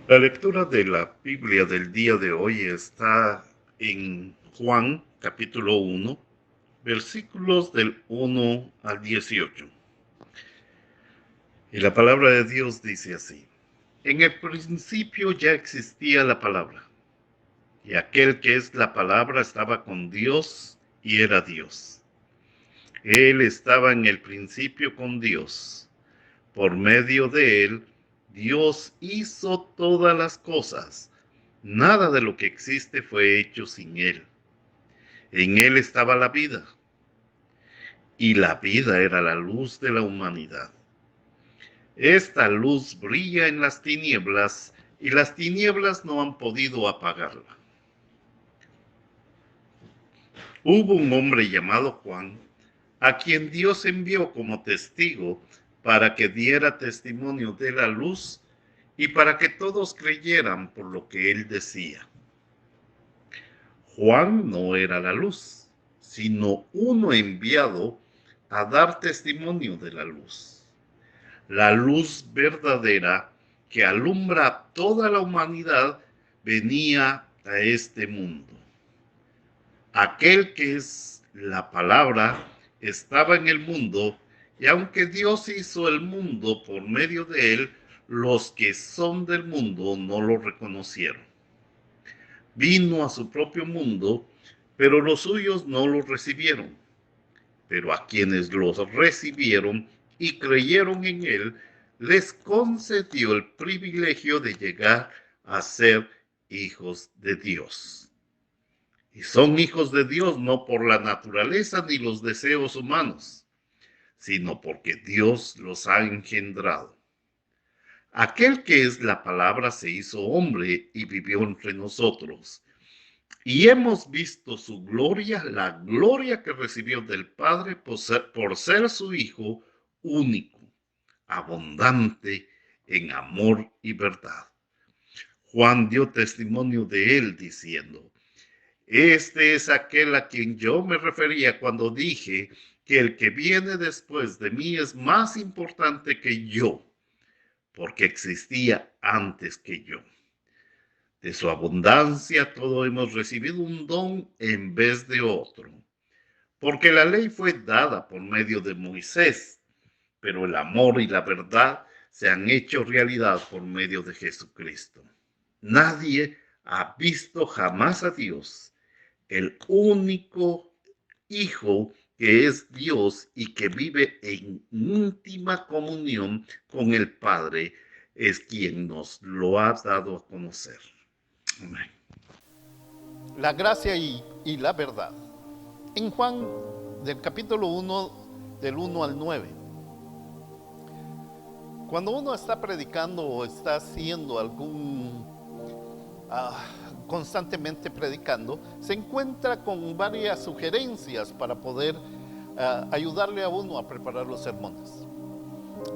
La lectura de la Biblia del día de hoy está en Juan capítulo 1, versículos del 1 al 18. Y la palabra de Dios dice así: En el principio ya existía la palabra, y aquel que es la palabra estaba con Dios y era Dios. Él estaba en el principio con Dios. Por medio de él, Dios hizo todas las cosas. Nada de lo que existe fue hecho sin él. En él estaba la vida, y la vida era la luz de la humanidad. Esta luz brilla en las tinieblas, y las tinieblas no han podido apagarla. Hubo un hombre llamado Juan, a quien Dios envió como testigo para que diera testimonio de la luz y para que todos creyeran por lo que él decía. Juan no era la luz, sino uno enviado a dar testimonio de la luz. La luz verdadera que alumbra a toda la humanidad venía a este mundo. Aquel que es la palabra estaba en el mundo, y aunque Dios hizo el mundo por medio de él, los que son del mundo no lo reconocieron. Vino a su propio mundo, pero los suyos no lo recibieron. Pero a quienes los recibieron y creyeron en él, les concedió el privilegio de llegar a ser hijos de Dios. Y son hijos de Dios no por la naturaleza ni los deseos humanos, sino porque Dios los ha engendrado. Aquel que es la palabra se hizo hombre y vivió entre nosotros. Y hemos visto su gloria, la gloria que recibió del Padre por ser su Hijo único, abundante en amor y verdad. Juan dio testimonio de él diciendo: Este es aquel a quien yo me refería cuando dije que el que viene después de mí es más importante que yo, porque existía antes que yo. De su abundancia todos hemos recibido un don en vez de otro, porque la ley fue dada por medio de Moisés, pero el amor y la verdad se han hecho realidad por medio de Jesucristo. Nadie ha visto jamás a Dios. El único Hijo que es Dios y que vive en íntima comunión con el Padre es quien nos lo ha dado a conocer. Amén. La gracia y la verdad. En Juan del capítulo 1, del 1 al 9. Cuando uno está predicando o está haciendo constantemente predicando, se encuentra con varias sugerencias para poder ayudarle a uno a preparar los sermones.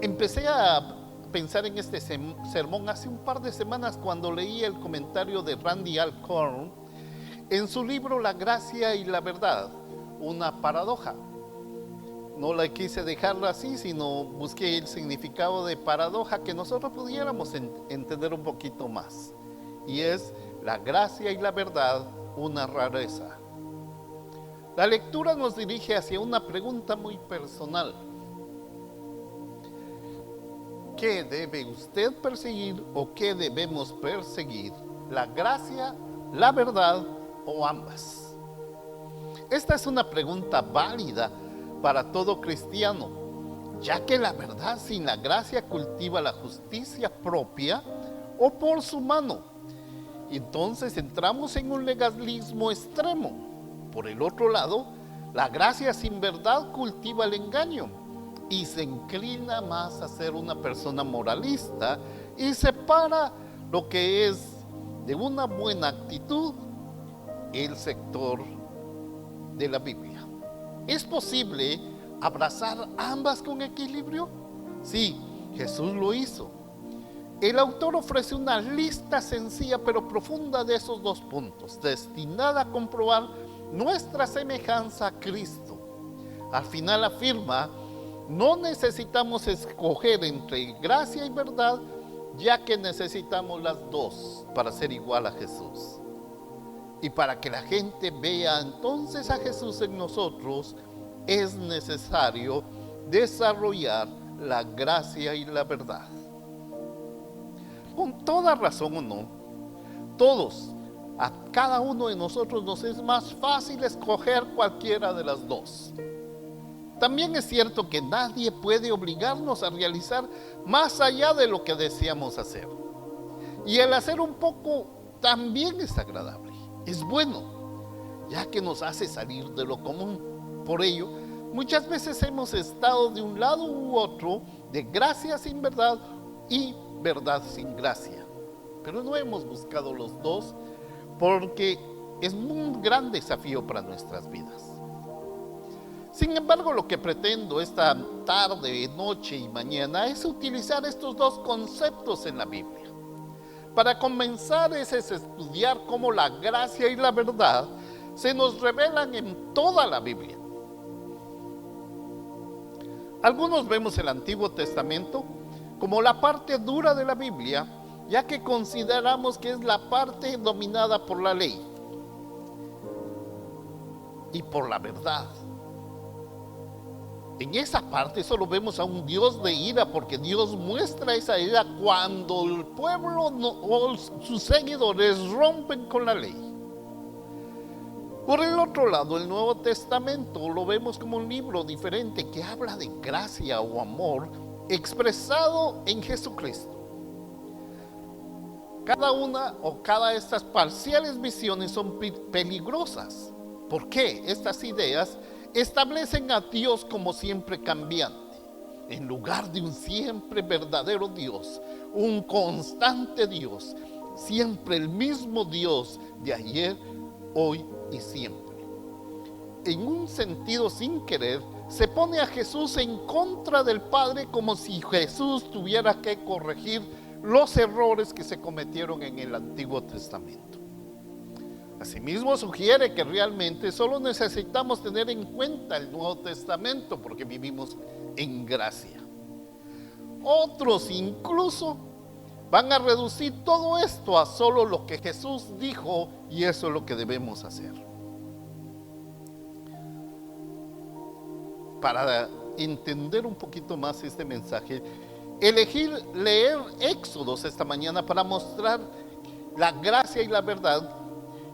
Empecé a pensar en este sermón hace un par de semanas cuando leí el comentario de Randy Alcorn en su libro La gracia y la verdad, una paradoja. No la quise dejarla así, sino busqué el significado de paradoja que nosotros pudiéramos entender un poquito más. Y es la gracia y la verdad, una rareza. La lectura nos dirige hacia una pregunta muy personal. ¿Qué debe usted perseguir o qué debemos perseguir? ¿La gracia, la verdad o ambas? Esta es una pregunta válida para todo cristiano, ya que la verdad sin la gracia cultiva la justicia propia o por su mano. Entonces entramos en un legalismo extremo. Por el otro lado, la gracia sin verdad cultiva el engaño y se inclina más a ser una persona moralista y separa lo que es de una buena actitud el sector de la Biblia. ¿Es posible abrazar ambas con equilibrio? Sí, Jesús lo hizo. El autor ofrece una lista sencilla pero profunda de esos dos puntos, destinada a comprobar nuestra semejanza a Cristo. Al final afirma: no necesitamos escoger entre gracia y verdad, ya que necesitamos las dos para ser igual a Jesús. Y para que la gente vea entonces a Jesús en nosotros, es necesario desarrollar la gracia y la verdad. Con toda razón o no, todos, a cada uno de nosotros nos es más fácil escoger cualquiera de las dos. También es cierto que nadie puede obligarnos a realizar más allá de lo que deseamos hacer. Y el hacer un poco también es agradable, es bueno, ya que nos hace salir de lo común. Por ello, muchas veces hemos estado de un lado u otro, de gracia sin verdad y verdad sin gracia. Pero no hemos buscado los dos porque es un gran desafío para nuestras vidas. Sin embargo, lo que pretendo esta tarde, noche y mañana es utilizar estos dos conceptos en la Biblia. Para comenzar es estudiar cómo la gracia y la verdad se nos revelan en toda la Biblia. Algunos vemos el Antiguo Testamento como la parte dura de la Biblia, ya que consideramos que es la parte dominada por la ley y por la verdad. En esa parte solo vemos a un Dios de ira, porque Dios muestra esa ira cuando el pueblo o sus seguidores rompen con la ley. Por el otro lado, el Nuevo Testamento lo vemos como un libro diferente que habla de gracia o amor expresado en Jesucristo. Cada de estas parciales visiones son peligrosas. ¿Por qué? Estas ideas establecen a Dios como siempre cambiante, en lugar de un siempre verdadero Dios, un constante Dios, siempre el mismo Dios de ayer, hoy y siempre. En un sentido sin querer, se pone a Jesús en contra del Padre, como si Jesús tuviera que corregir los errores que se cometieron en el Antiguo Testamento. Asimismo, sugiere que realmente solo necesitamos tener en cuenta el Nuevo Testamento porque vivimos en gracia. Otros incluso van a reducir todo esto a solo lo que Jesús dijo, y eso es lo que debemos hacer. Para entender un poquito más este mensaje, elegí leer Éxodos esta mañana para mostrar la gracia y la verdad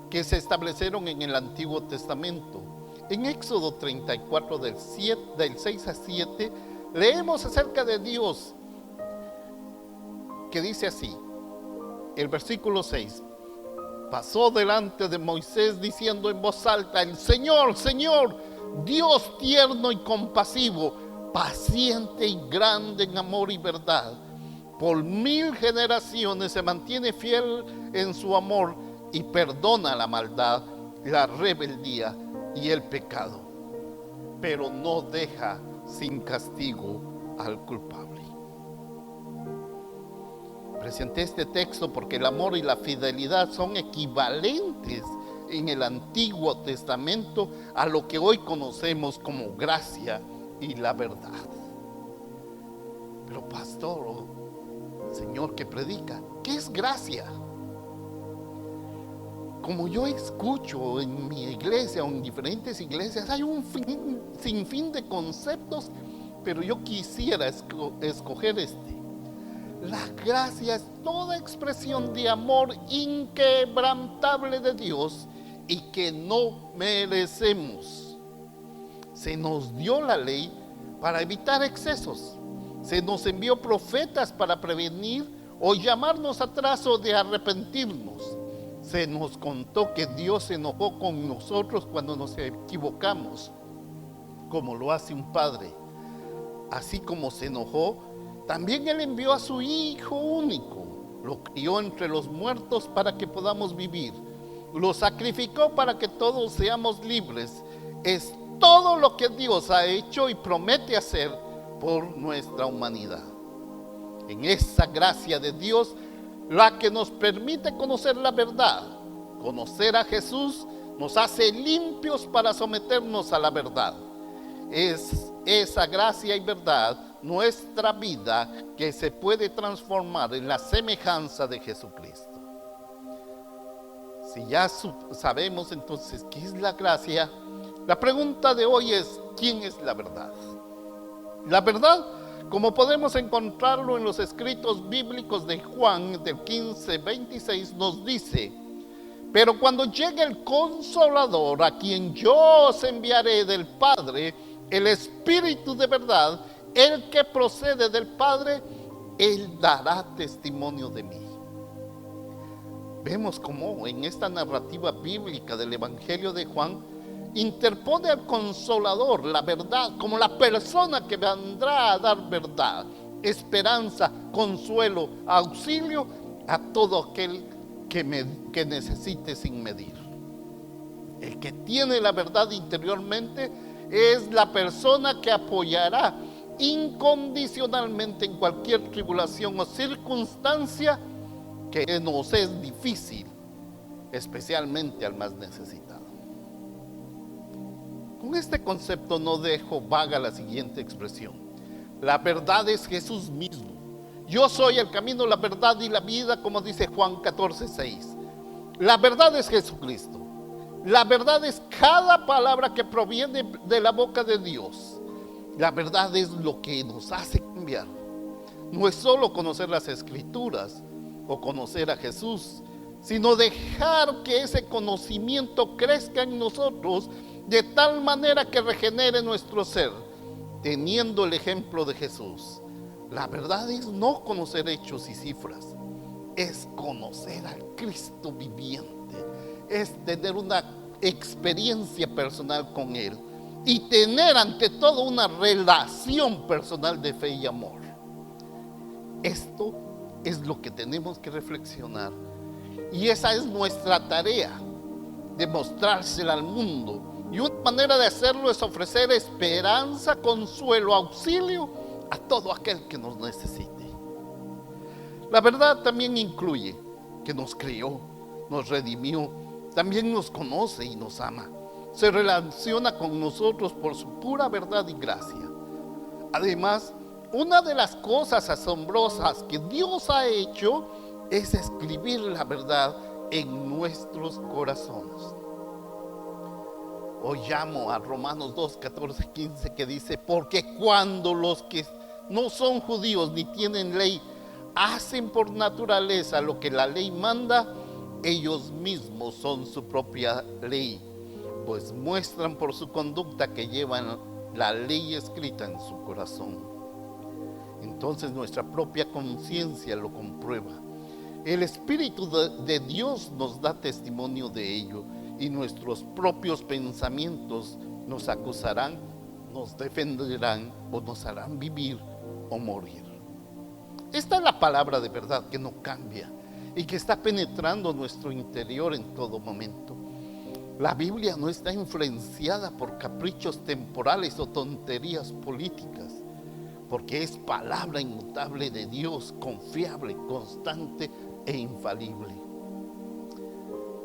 que se establecieron en el Antiguo Testamento. En Éxodo 34 del 6 a 7 leemos acerca de Dios, que dice así, el versículo 6: pasó delante de Moisés diciendo en voz alta: el Señor, Señor, Dios tierno y compasivo, paciente y grande en amor y verdad, por 1000 generaciones se mantiene fiel en su amor y perdona la maldad, la rebeldía y el pecado, pero no deja sin castigo al culpable. Presenté este texto porque el amor y la fidelidad son equivalentes en el Antiguo Testamento a lo que hoy conocemos como gracia y la verdad. Pero pastor, Señor que predica, ¿qué es gracia? Como yo escucho en mi iglesia o en diferentes iglesias, hay un sinfín de conceptos, pero yo quisiera escoger este. La gracia es toda expresión de amor inquebrantable de Dios y que no merecemos. Se nos dio la ley para evitar excesos. Se nos envió profetas para prevenir o llamarnos atrás o de arrepentirnos. Se nos contó que Dios se enojó con nosotros cuando nos equivocamos, como lo hace un padre. Así como se enojó, también Él envió a su Hijo único, lo crió entre los muertos para que podamos vivir, lo sacrificó para que todos seamos libres. Es todo lo que Dios ha hecho y promete hacer por nuestra humanidad. En esa gracia de Dios, la que nos permite conocer la verdad, conocer a Jesús, nos hace limpios para someternos a la verdad. Es esa gracia y verdad nuestra vida que se puede transformar en la semejanza de Jesucristo. Si ya sabemos entonces qué es la gracia, la pregunta de hoy es: ¿quién es la verdad? La verdad, como podemos encontrarlo en los escritos bíblicos de Juan del 15:26, nos dice: pero cuando llegue el Consolador, a quien yo os enviaré del Padre, el Espíritu de verdad, el que procede del Padre, Él dará testimonio de mí. Vemos cómo en esta narrativa bíblica del Evangelio de Juan interpone al Consolador, la verdad, como la persona que vendrá a dar verdad, esperanza, consuelo, auxilio a todo aquel que necesite sin medir. El que tiene la verdad interiormente es la persona que apoyará incondicionalmente en cualquier tribulación o circunstancia que nos es difícil, especialmente al más necesitado. Con este concepto no dejo vaga la siguiente expresión: la verdad es Jesús mismo. Yo soy el camino, la verdad y la vida, como dice Juan 14:6. La verdad es Jesucristo. La verdad es cada palabra que proviene de la boca de Dios. La verdad es lo que nos hace cambiar. No es solo conocer las Escrituras o conocer a Jesús, sino dejar que ese conocimiento crezca en nosotros de tal manera que regenere nuestro ser, teniendo el ejemplo de Jesús. La verdad es no conocer hechos y cifras, es conocer al Cristo viviente, es tener una experiencia personal con Él y tener ante todo una relación personal de fe y amor. Esto es lo que tenemos que reflexionar, y esa es nuestra tarea, demostrársela al mundo, y una manera de hacerlo es ofrecer esperanza, consuelo, auxilio a todo aquel que nos necesite. La verdad también incluye que nos crió, nos redimió, también nos conoce y nos ama. Se relaciona con nosotros por su pura verdad y gracia. Además, una de las cosas asombrosas que Dios ha hecho es escribir la verdad en nuestros corazones. Hoy llamo a Romanos 2, 14, 15, que dice: porque cuando los que no son judíos ni tienen ley hacen por naturaleza lo que la ley manda, ellos mismos son su propia ley, pues muestran por su conducta que llevan la ley escrita en su corazón. Entonces nuestra propia conciencia lo comprueba. El Espíritu de Dios nos da testimonio de ello, y nuestros propios pensamientos nos acusarán, nos defenderán o nos harán vivir o morir. Esta es la palabra de verdad que no cambia y que está penetrando nuestro interior en todo momento. La Biblia no está influenciada por caprichos temporales o tonterías políticas, porque es palabra inmutable de Dios, confiable, constante e infalible.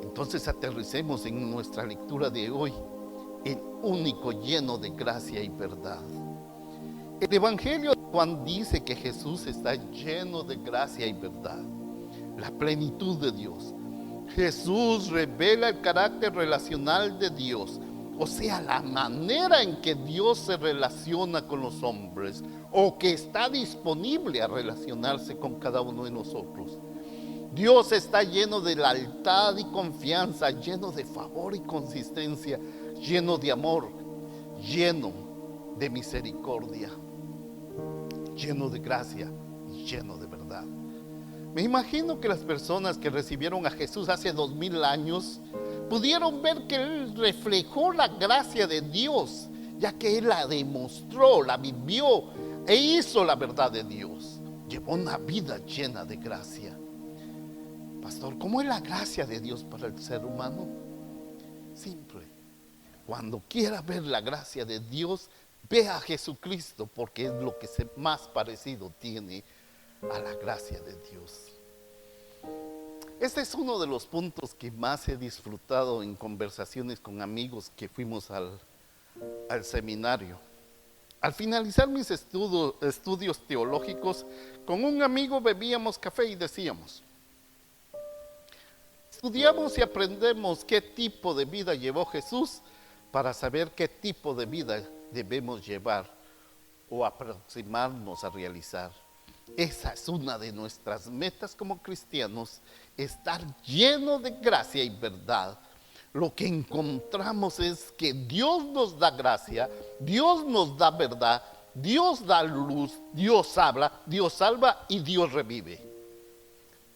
Entonces aterricemos en nuestra lectura de hoy, el único lleno de gracia y verdad. El Evangelio de Juan dice que Jesús está lleno de gracia y verdad, la plenitud de Dios. Jesús revela el carácter relacional de Dios, o sea, la manera en que Dios se relaciona con los hombres, o que está disponible a relacionarse con cada uno de nosotros. Dios está lleno de lealtad y confianza, lleno de favor y consistencia, lleno de amor, lleno de misericordia, lleno de gracia y lleno de verdad. Me imagino que las personas que recibieron a Jesús hace 2000 años pudieron ver que Él reflejó la gracia de Dios, ya que Él la demostró, la vivió e hizo la verdad de Dios. Llevó una vida llena de gracia. Pastor, ¿cómo es la gracia de Dios para el ser humano? Simple. Cuando quiera ver la gracia de Dios, ve a Jesucristo, porque es lo que más parecido tiene a la gracia de Dios. Este es uno de los puntos que más he disfrutado en conversaciones con amigos que fuimos al seminario. Al finalizar mis estudios teológicos, con un amigo bebíamos café y decíamos, estudiamos y aprendemos qué tipo de vida llevó Jesús para saber qué tipo de vida debemos llevar o aproximarnos a realizar. Esa es una de nuestras metas como cristianos, estar lleno de gracia y verdad. Lo que encontramos es que Dios nos da gracia, Dios nos da verdad, Dios da luz, Dios habla, Dios salva y Dios revive.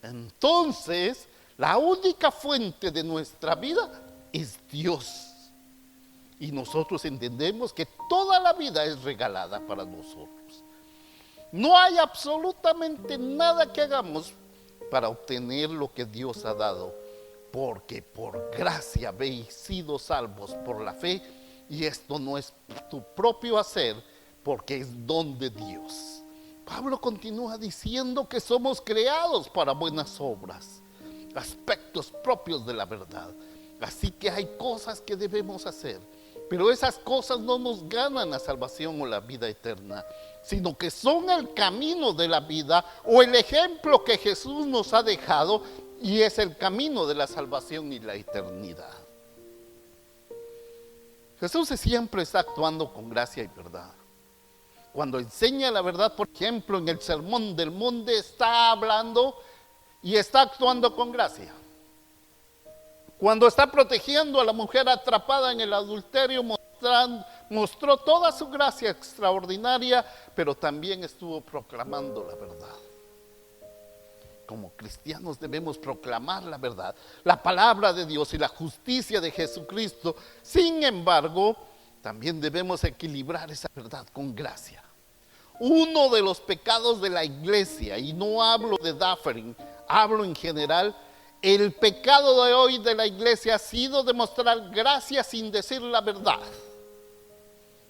Entonces, la única fuente de nuestra vida es Dios. Y nosotros entendemos que toda la vida es regalada para nosotros. No hay absolutamente nada que hagamos para obtener lo que Dios ha dado, porque por gracia habéis sido salvos por la fe, y esto no es tu propio hacer, porque es don de Dios. Pablo continúa diciendo que somos creados para buenas obras, aspectos propios de la verdad. Así que hay cosas que debemos hacer, pero esas cosas no nos ganan la salvación o la vida eterna, sino que son el camino de la vida o el ejemplo que Jesús nos ha dejado, y es el camino de la salvación y la eternidad. Jesús siempre está actuando con gracia y verdad. Cuando enseña la verdad, por ejemplo, en el Sermón del Monte, está hablando y está actuando con gracia. Cuando está protegiendo a la mujer atrapada en el adulterio, mostró toda su gracia extraordinaria, pero también estuvo proclamando la verdad. Como cristianos debemos proclamar la verdad, la palabra de Dios y la justicia de Jesucristo. Sin embargo, también debemos equilibrar esa verdad con gracia. Uno de los pecados de la iglesia, y no hablo de Dufferin, hablo en general, el pecado de hoy de la iglesia ha sido demostrar gracia sin decir la verdad.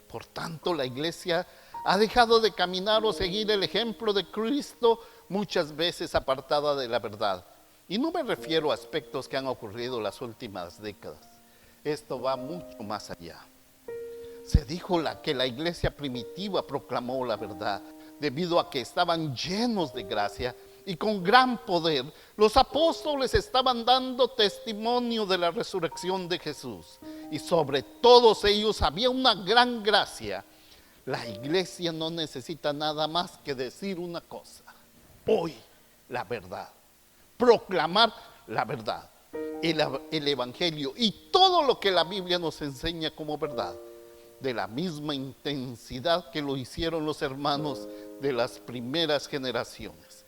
Por tanto, la iglesia ha dejado de caminar o seguir el ejemplo de Cristo, muchas veces apartada de la verdad. Y no me refiero a aspectos que han ocurrido las últimas décadas. Esto va mucho más allá. Se dijo que la iglesia primitiva proclamó la verdad, debido a que estaban llenos de gracia y con gran poder. Los apóstoles estaban dando testimonio de la resurrección de Jesús, y sobre todos ellos había una gran gracia. La iglesia no necesita nada más que decir una cosa: hoy la verdad, proclamar la verdad, el evangelio y todo lo que la Biblia nos enseña como verdad, de la misma intensidad que lo hicieron los hermanos de las primeras generaciones.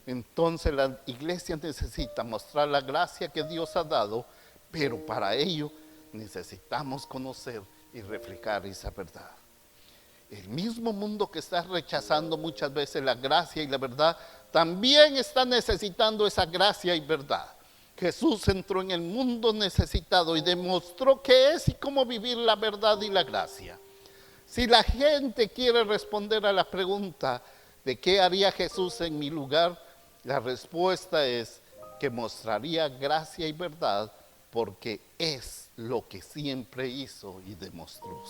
Entonces la iglesia necesita mostrar la gracia que Dios ha dado, pero para ello necesitamos conocer y reflejar esa verdad. El mismo mundo que está rechazando muchas veces la gracia y la verdad, también está necesitando esa gracia y verdad. Jesús entró en el mundo necesitado y demostró qué es y cómo vivir la verdad y la gracia. Si la gente quiere responder a la pregunta de qué haría Jesús en mi lugar, la respuesta es que mostraría gracia y verdad, porque es lo que siempre hizo y demostró.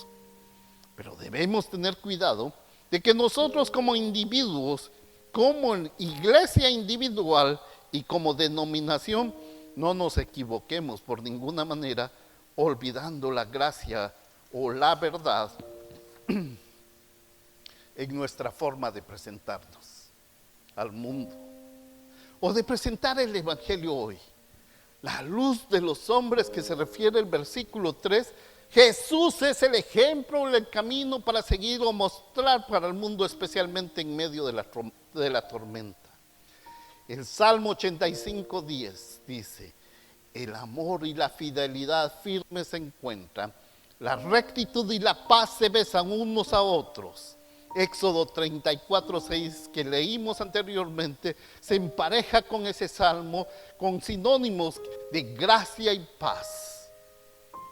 Pero debemos tener cuidado de que nosotros como individuos, como iglesia individual y como denominación, no nos equivoquemos por ninguna manera, olvidando la gracia o la verdad en nuestra forma de presentarnos al mundo, o de presentar el evangelio hoy. La luz de los hombres, que se refiere al versículo 3, Jesús es el ejemplo, el camino para seguir o mostrar para el mundo, especialmente en medio de la tormenta. El Salmo 85:10 dice: el amor y la fidelidad firmes se encuentran, la rectitud y la paz se besan unos a otros. Éxodo 34:6 que leímos anteriormente se empareja con ese salmo, con sinónimos de gracia y paz.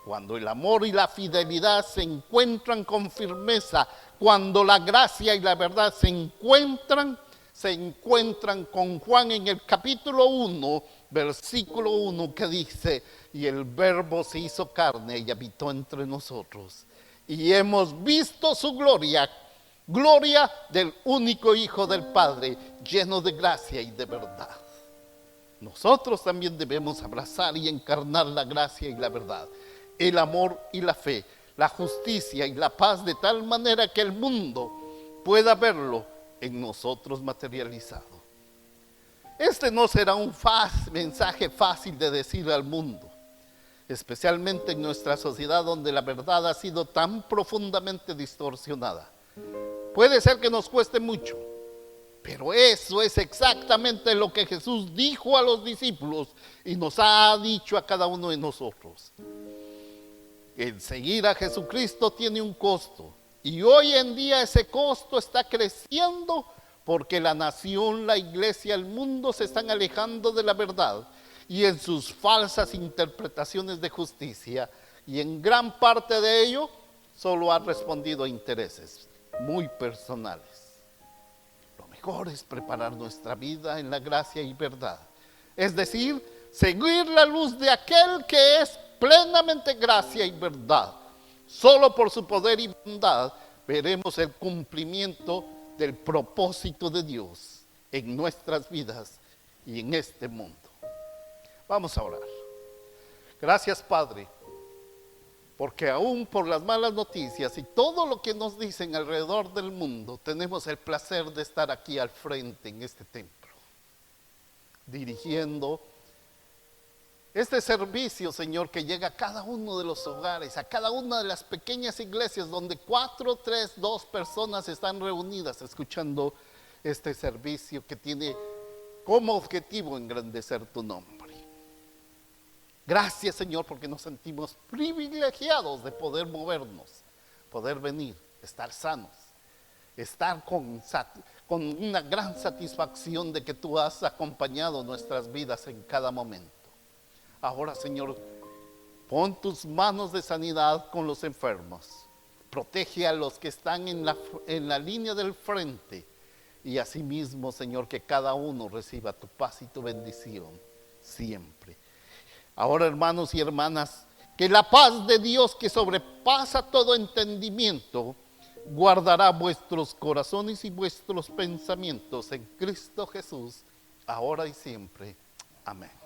Cuando el amor y la fidelidad se encuentran con firmeza, cuando la gracia y la verdad se encuentran con Juan en el capítulo 1, versículo 1, que dice: y el verbo se hizo carne y habitó entre nosotros, y hemos visto su gloria, Gloria del único Hijo del Padre, lleno de gracia y de verdad. Nosotros también debemos abrazar y encarnar la gracia y la verdad, el amor y la fe, la justicia y la paz, de tal manera que el mundo pueda verlo en nosotros materializado. Este no será un mensaje fácil de decir al mundo, especialmente en nuestra sociedad donde la verdad ha sido tan profundamente distorsionada. Puede ser que nos cueste mucho, pero eso es exactamente lo que Jesús dijo a los discípulos y nos ha dicho a cada uno de nosotros. El seguir a Jesucristo tiene un costo, y hoy en día ese costo está creciendo porque la nación, la iglesia, el mundo se están alejando de la verdad y en sus falsas interpretaciones de justicia, y en gran parte de ello solo ha respondido a intereses muy personales. Lo mejor es preparar nuestra vida en la gracia y verdad, es decir, seguir la luz de aquel que es plenamente gracia y verdad. Solo por su poder y bondad veremos el cumplimiento del propósito de Dios en nuestras vidas y en este mundo. Vamos a orar. Gracias, Padre, porque aún por las malas noticias y todo lo que nos dicen alrededor del mundo, tenemos el placer de estar aquí al frente en este templo, dirigiendo este servicio, Señor, que llega a cada uno de los hogares, a cada una de las pequeñas iglesias donde 4, 3, 2 personas están reunidas escuchando este servicio que tiene como objetivo engrandecer tu nombre. Gracias, Señor, porque nos sentimos privilegiados de poder movernos, poder venir, estar sanos, estar con una gran satisfacción de que tú has acompañado nuestras vidas en cada momento. Ahora, Señor, pon tus manos de sanidad con los enfermos. Protege a los que están en la línea del frente. Y asimismo, Señor, que cada uno reciba tu paz y tu bendición siempre. Ahora, hermanos y hermanas, que la paz de Dios, que sobrepasa todo entendimiento, guardará vuestros corazones y vuestros pensamientos en Cristo Jesús, ahora y siempre. Amén.